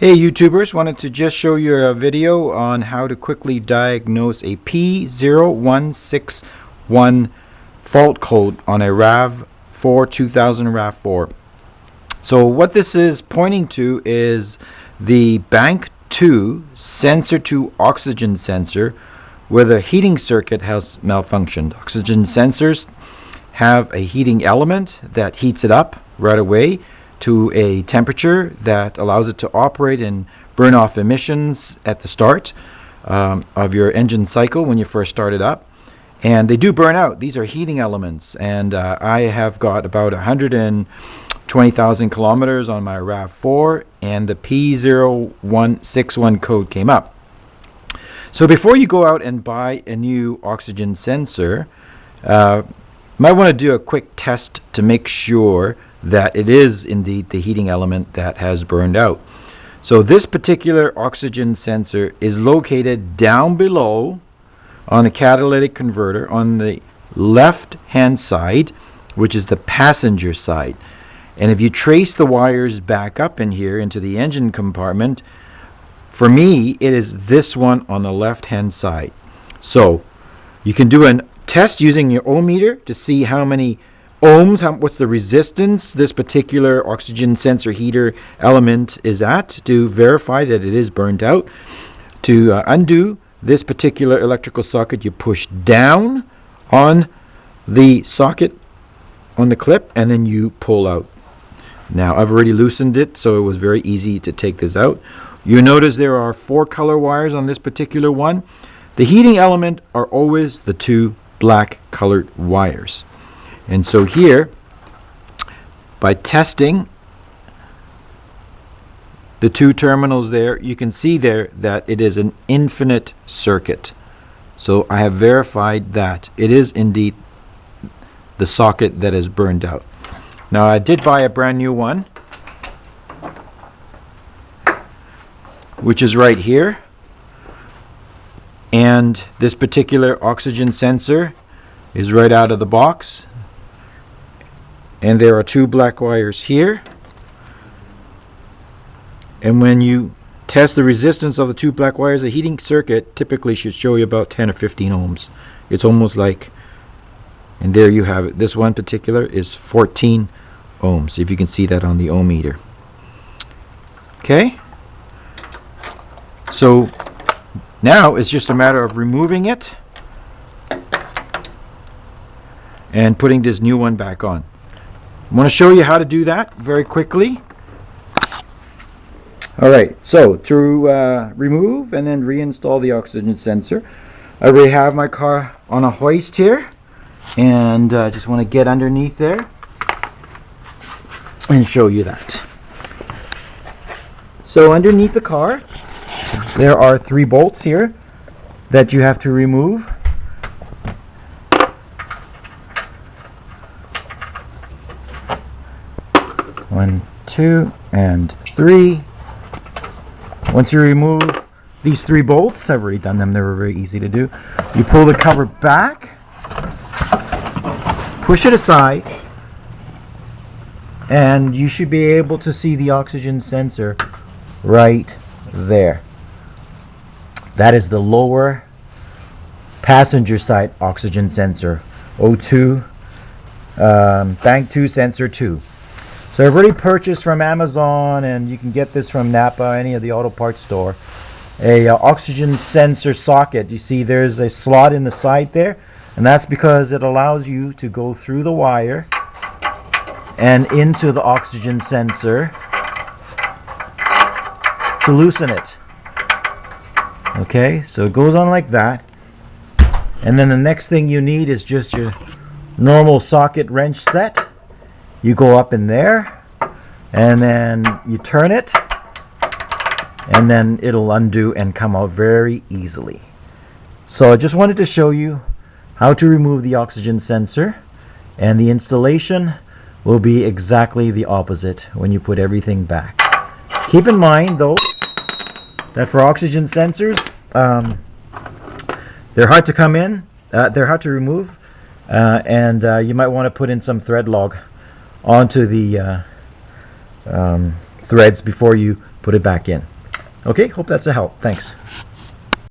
Hey YouTubers, wanted to just show you a video on how to quickly diagnose a P0161 fault code on a RAV4 2000 RAV4. So what this is pointing to is the bank 2 sensor to oxygen sensor where the heating circuit has malfunctioned. Oxygen sensors have a heating element that heats it up right away to a temperature that allows it to operate and burn off emissions at the start of your engine cycle when you first start it up. And they do burn out. These are heating elements, and I have got about 120,000 kilometers on my RAV4, and the P0161 code came up. So before you go out and buy a new oxygen sensor, you might want to do a quick test to make sure that it is indeed the heating element that has burned out. So this particular oxygen sensor is located down below on the catalytic converter on the left hand side, which is the passenger side. And if you trace the wires back up in here into the engine compartment, for me it is this one on the left hand side. So you can do a test using your ohm meter to see how many ohms, what's the resistance this particular oxygen sensor heater element is at, to verify that it is burnt out. To undo this particular electrical socket, you push down on the socket on the clip and then you pull out. Now I've already loosened it, so it was very easy to take this out. You notice there are 4 color wires on this particular one. The heating element are always the 2 black colored wires. And so here, by testing the 2 terminals there, you can see there that it is an infinite circuit. So I have verified that it is indeed the socket that is burned out. Now I did buy a brand new one, which is right here. And this particular oxygen sensor is right out of the box. And there are 2 black wires here. And when you test the resistance of the 2 black wires, the heating circuit typically should show you about 10 or 15 ohms. It's almost like, and there you have it. This one particular is 14 ohms, if you can see that on the ohm meter. Okay? So now it's just a matter of removing it and putting this new one back on. I'm going to show you how to do that very quickly. Alright, so to remove and then reinstall the oxygen sensor, I already have my car on a hoist here, and I just want to get underneath there and show you that. So underneath the car there are 3 bolts here that you have to remove. 1, 2, and 3. Once you remove these 3 bolts, I've already done them, they were very easy to do. You pull the cover back, push it aside, and you should be able to see the oxygen sensor right there. That is the lower passenger side oxygen sensor, O2, bank 2 sensor 2. So I've already purchased from Amazon, and you can get this from Napa, any of the auto parts store, a oxygen sensor socket. You see there's a slot in the side there, and that's because it allows you to go through the wire and into the oxygen sensor to loosen it. Okay, so it goes on like that, and then the next thing you need is just your normal socket wrench set. You go up in there, and then you turn it, and then it'll undo and come out very easily. So I just wanted to show you how to remove the oxygen sensor, and the installation will be exactly the opposite when you put everything back. Keep in mind though that for oxygen sensors, they're hard to come in, they're hard to remove, and you might want to put in some thread log onto the threads before you put it back in. Okay, hope that's a help. Thanks.